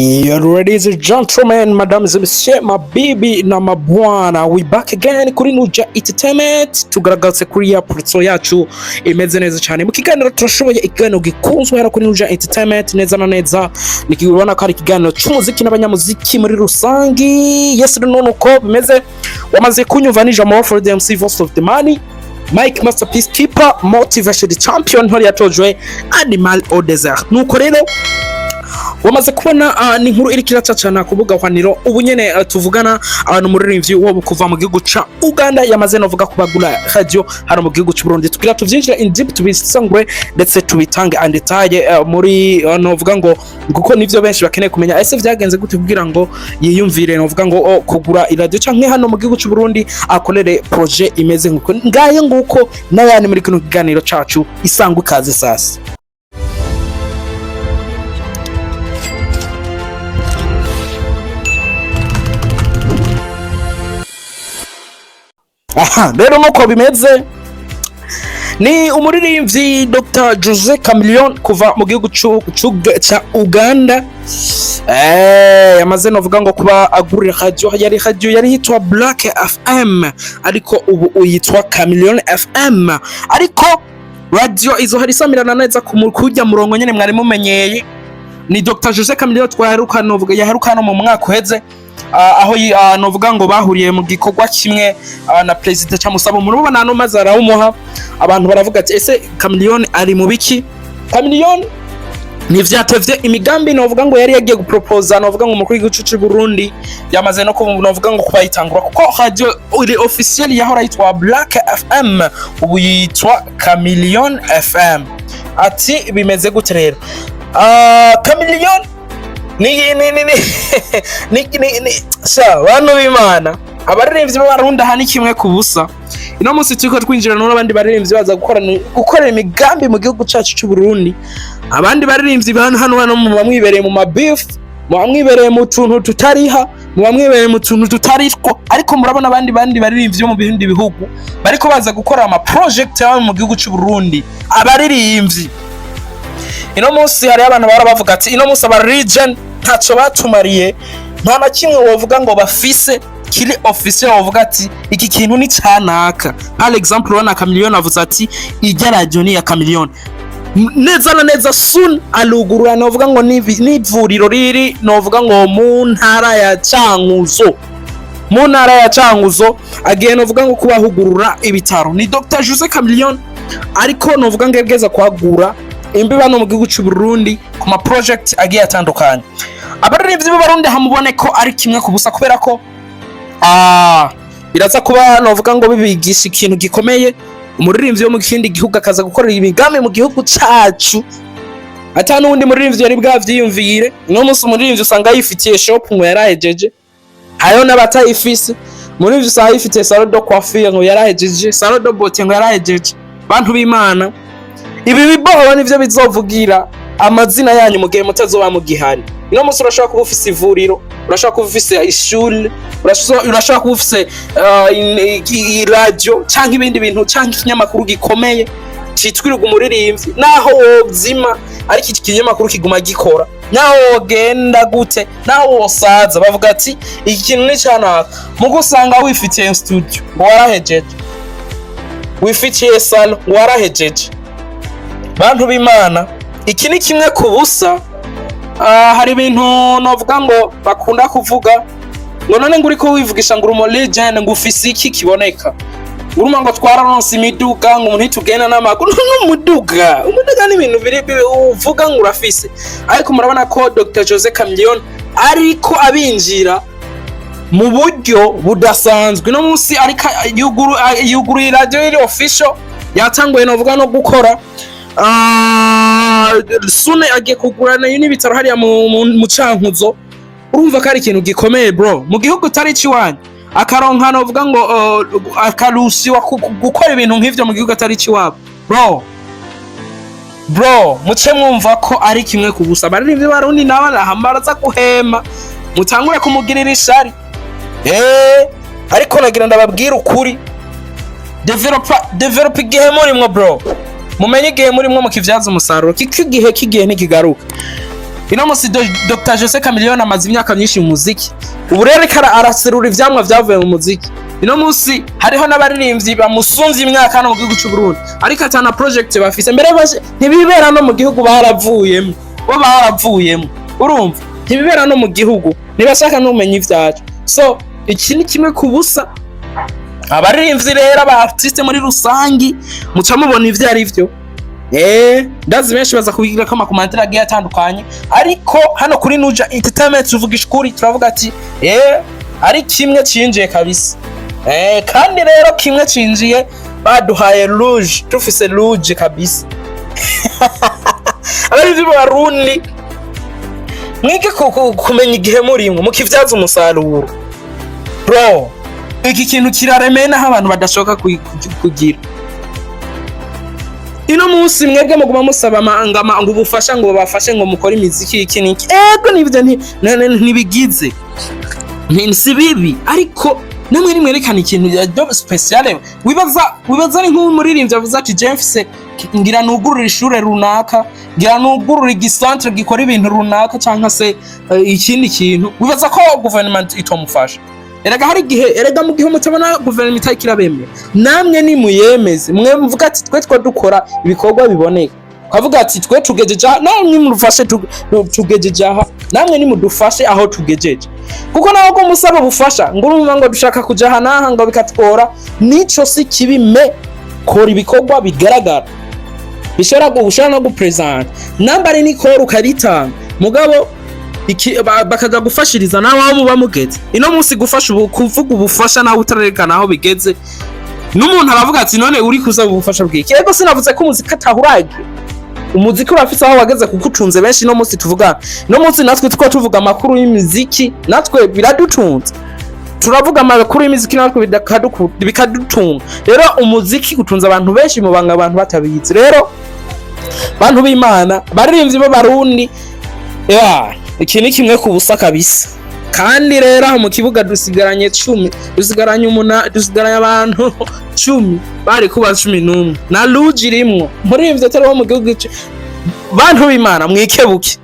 Ladies and gentlemen, madams and messieurs, mabibi na mabwana, we back again kuri Nuja Entertainment. Tugaragaze kuri ya portfolio yacu imeze neza cyane. Mu kiganiro turashoboye ikiganiro gikunzwe hera kuri Nuja Entertainment neza na neza. Nikibona ko ari ikiganiro cy'umuziki n'abanyamuziki muri rusangi. Yes no nuko bimeze. Wamaze kunyumva ni Jamo for the MC Voice of the Money, Mike Masterpiece Keeper, Motivation the Champion, ntore yatojwe Animal au Desert. Nuko rero wamaze kubona ni inkuru iri kiracacana ku buga hwaniro ubu nyene tuvugana abantu muririmbyi wo kuva mu gihugu ca Uganda yamaze no vuga kubagura radio hano mu gihugu cy'u Burundi. Tukira tuvyinjira in deep tubisangwe ndetse tubitange and detail muri no vuga ngo kuko nivyo benshi bakeneye kumenya ese vyagenze gute kugira ngo yiyumvire no vuga ngo kugura radio canke hano mu gihugu cy'u Burundi akorere projet imeze nkuko ngaye nguko n'ayandi muri kino kiganiro cacu isangwe kaze sasa. Rero nuko bimeze ni umuririmbyi Dr. Jose Chameleone kuva mu gihugu ca Uganda yamaze no vuga ngo kuba agurira radio yari hitwa Black FM ariko ubu uyitwa Chameleone FM ariko radio izo hari samirana neza kujya murongo nyene mwari mumenyeye ni Dr. Jose Chameleone twaheruka no vuga yaheruka no mu mwaka uheze aho novuga ngo bahuriye mu gikorwa kimwe na president Chamusabo murubona no mazara umuha abantu baravuga ati ese Chameleone ari mu biki. Chameleone ni vyatevye imigambi novuga ngo yari yagiye gupropose novuga ngo umukuru w'igihugu cy'u Burundi yamaze no novuga ngo kubayitangura kuko radio uri officiel yahora yitwa Black FM ubu yitwa Chameleone FM. Ati bimeze gute rero Chameleone ni bantu b'Imana abaririmbyi b'Abarundi hani kimwe ku busa. Ino munsi turiko twinjira n'abandi baririmbyi baza gukora imigambi mu gihugu cyacu cy'u Burundi. Abandi baririmbyi hano mu bamwibereye mu mabeef, mu bamwibereye mu tuntu tutariha, mu bamwibereye mu tuntu tutariko, ariko murabona abandi baririmbyi mu bindi bihugu bariko baza gukora ama project yawe mu gihugu cy'u Burundi. Abaririmbyi ino munsi hari abantu barabavuga ati ino munsi aba region ntaco batumariye nta na kimwe wovuga ngo bafise kiri officiel wovuga ati iki kintu ni canaka. Par exemple wana Chameleone avuze ati ijya radio ni ya Chameleone neza na neza soon alugurura novuga ngo nivuriro riri novuga ngo mu ntara ya Cankuzo again novuga ngo kubahugurura ibitaro ni Dr. Jose Chameleone ariko novuga ngo yegeza kwagura imbiba no mu gihugu cy'u Burundi ku ma project agiye atandukanye. Abaririmbyi b'Abarundi hamubone ko ari kimwe ku busa kubera ko biraza kuba novuga ngo bibigisha ikintu gikomeye umuririmbyi wo mu kindi gihugu akaza gukorera imigambi mu gihugu cyacu atanu wundi muririmbyi yari bwavyiyumvire. No munsi umuririmbyi usanga yifitiye shop ngo yarahejeje ayo nabatayifise umuririmbyi usanga yifitiye salon de coiffure ngo yarahejeje salon de beauté ngo yarahejeje. Bantu b'Imana ibi biboho nivyo bizovugira amazina yanyu mu gihe mutazoba mu gihari. Ino munsi urashaka kuba ufise ivuriro, urashaka kuba ufise ishuri, urashaka kuba ufise radio canke ibindi bintu canke ikinyamakuru gikomeye citwiruga umuririmbyi naho wozima ariko iki kinyamakuru kiguma gikora naho wogenda gute naho wosaza bavuga ati iki kintu ni canaka mu gusanga wifitiye studio ngo warahejeje wifitiye salon ngo warahejeje. Bantu b'Imana iki ni kimwe ku busa. Hari ibintu novuga ngo bakunda kuvuga ngo none ngo uriko wivugisha ngo urumo legend ngo ufise iki kiboneka uruma ngo twararonse imiduga ngo umuntu itugenda n'amaguru n'umuduga ni ibintu biri uvuga ngo urafise ariko murabona ko Dr. Jose Chameleone ariko abinjira mu buryo budasanzwe. No munsi ariko yuguru radio iri official yatanguye novuga no gukora sune agiye kugurana y'ibitaro hariya mu Cankuzo. Urumva ko ari ikintu gikomeye bro mu gihugu tari ciwanyu akaronka novuga ngo akarusi wa gukora ibintu nk'ivyo mu gihugu atari ciwabo bro muce mwumva ko ari kimwe ku busa. Baririmbyi b'Abarundi n'abarahamaraza guhema mutangure kumugirira ishari ariko nagira ndababwira ukuri develop igihe murimwo bro mumenye igihe murimwo mukivyaza umusaruro kigihe ntikigaruka. ino musi Dr Jose Chameleone amaze imyaka myinshi mu muziki, ubu rero araserura ivyamwa vyavuye mu muziki. Ino musi hariho n'abaririmbyi bamusumvye imyaka hano mu gihugu cy'u Burundi, ariko atana project bafise mbere ntibibera no mu gihugu baravuyemo, bo baravuyemo, urumva ntibibera no mu gihugu, ntibashaka n'umenye ivyacu. So iki ni kimwe ku busa. Abaririmbyi rero aba artiste muri rusangi muca mubona ivyo ari vyo. Ndazi benshi baza kubigira ko amakomantere agiye atandukanye, ariko hano kuri Nuja Entertainment tuvugisha ukuri, turavuga ati ari kimwe cinjiye kabisa. Kandi rero kimwe cinjiye baduhaye rouge, tufise rouge kabisa. Abaririmbyi b'Abarundi mwige kumenya igihe murimwe mukivyaza umusaruro. Bro, iki kintu kiraremena aho abantu badashoka kugira. Ino musi mwebwe muguma musaba amangama ngo ubufasha ngo babafashe ngo mukore imiziki iki niki. Ego nivyo ntibigize. Si bibi, ariko namwe nimwerekana ikintu ya job special. Wibaza ari nk'umuririmbyi avuze ati James ngira nugurura ishure runaka, ngira nugurura igisantre gikora ibintu runaka cyangwa se ikindi kintu. Wibaza ko government itomufasha. Erega mu gihe mutabona guverinoma itakirabemye, namwe ni muyemeze, mwe mvuga ati twe dukora ibikorwa biboneka, kavuga ati twe tugejeje namwe murufashe tugejeje aha, namwe ni mudufashe aho tugejeje, kuko naho ko musaba bufasha ngo urumva ngo dushaka kuja hanaha ngo bikatwora, nico si kibime kora ibikorwa bigaragara bishobora no gupresent nambari ni kora ukaritanga mugabo bakaza gufashiriza nawe aho muba mugeze. Ino musi gufasha kuvuga ubufasha nawe utarerekana aho bigeze, n'umuntu aravuga ati none uri kuza ubufasha bwiki. Yego sinavuze ko umuziki atahurage, umuziki urafise aho wageze kuko ucunze benshi. Ino musi tuvuga, ino musi natwe tuvuga amakuru y'imiziki, natwe biradutunze, turavuga amakuru y'imiziki natwe bikadutunga. Rero umuziki utunze abantu benshi mu banga abantu batabizi. Rero bantu b'Imana baririmbyi b'Abarundi, iki ni kimwe ku busa kabisa. Kandi rero mu kibuga dusigaranye 10, dusigaranye abantu 10 bari kuba 11 na Rouge rimwe muririmbyi atari mu gihugu. Bantu b'Imana mwikebuke.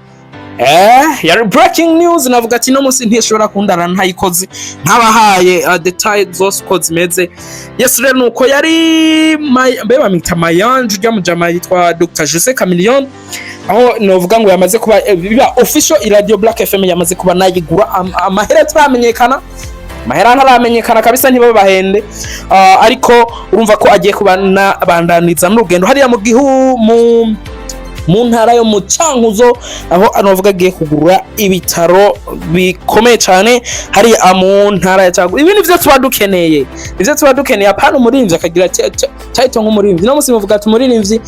Yari breaking news, navuga ati no musi ntishobora kundana ntayikoze ntabahaye details zose ko zimeze. Yes rero nuko yari mbeba mita Mayanje rya mujama yitwa Dr Jose Chameleone, aho novuga ngo yamaze kuba biba official Radio Black FM yamaze kuba nayigura. Amahera turamenyekana, mahera ntaramenyekana kabisa, ntibabahende. Ariko urumva ko agiye kuba bandaniza mu rugendo hariya mu gihu mu ntara yo mu Cankuzo, aho anovuga agiye kugura ibitaro bikomeye cyane hari mu ntara ya Cankuzo. Ibi nivyo tuba dukeneye, apana umuririmbyi akagira cyahita nk'umuririmbyi. No musi muvuga ati umuririmbyi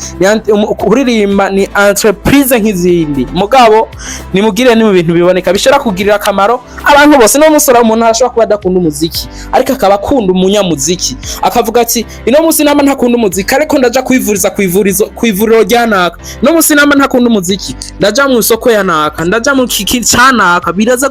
kuririmba ni entreprise nk'izindi, mugabo nimugire ni mu bintu biboneka bishobora kugirira akamaro abantu bose. No musora umuntu ashobora kuba adakunda umuziki ariko akaba akunda umunyamuziki, akavuga ati ino musi nama ntakunda umuziki ariko ndaja kwivuriro ryanaka. No musi nama ntakunda umuziki ndaja mu isoko yanaka, ndaja mu kicanaka, biraza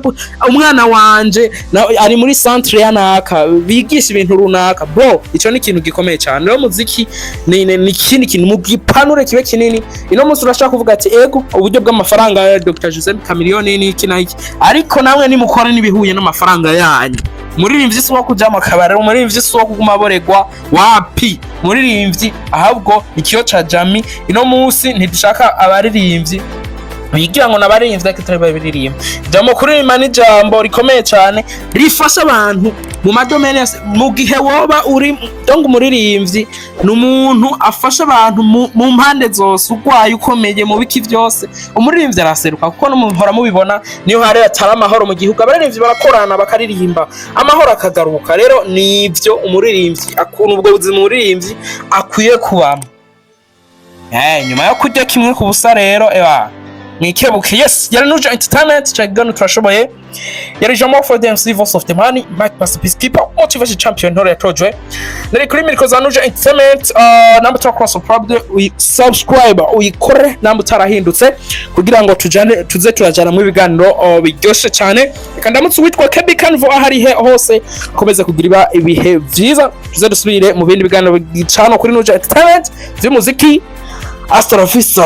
umwana wanje ari muri centre yanaka bigisha ibintu runaka. Bro, ico ni ikintu gikomeye cyane. Rero muziki ni ikindi kintu mu gipanure kibe kinini. Ino musi urashaka kuvuga ati ego uburyo bw'amafaranga ya Dr Jose Chameleone ni iki na iki, ariko namwe nimukora nibihuye n'amafaranga yanyu. Muririmbyi si wo kuja mu kabare, muririmbyi si wo kuguma boregwa wapi, muririmbyi ahabwo ikiyo ca Jami. Ino musi ntidushaka abaririmbyi bigira ngo nabaririmbyi akitari babiririmba. Jambo kuririmba ni jambo rikomeye cyane rifasha abantu mu madomene mu gihe woba uri donc umuririmbyi n'umuntu afasha abantu mu mpande zose, ugwaye ukomeye mu biki byose umuririmbyi araseruka, kuko n'umuhora mubibona niyo hari atari amahoro mu gihugu abaririmbyi barakorana bakaririmba amahoro akagaruka. Rero nivyo umuririmbyi akunda ubwo buzima umuririmbyi akwiye kubamo. Nyuma yo kujya kimwe ku busa rero mwikebuke. Yes, yari Nuja Entertainment, cyagano turashoboye. Yari Jamo for the MC Voice of the Money, Mike Master Peacekeeper, Motivation Champion Ntore yatojwe. Nari kuri miriko za Nuja Entertainment. Number to cross probably we subscribe uyikore number tarahindutse kugira ngo tuze turajana mu biganiro biryoshe cyane. Reka ndamutse witwa KB Canvo ahari hose komeza kugira ibihe byiza, tuze dusubire mu bindi biganiro bicano kuri Nuja Entertainment by'umuziki. Hasta la vista.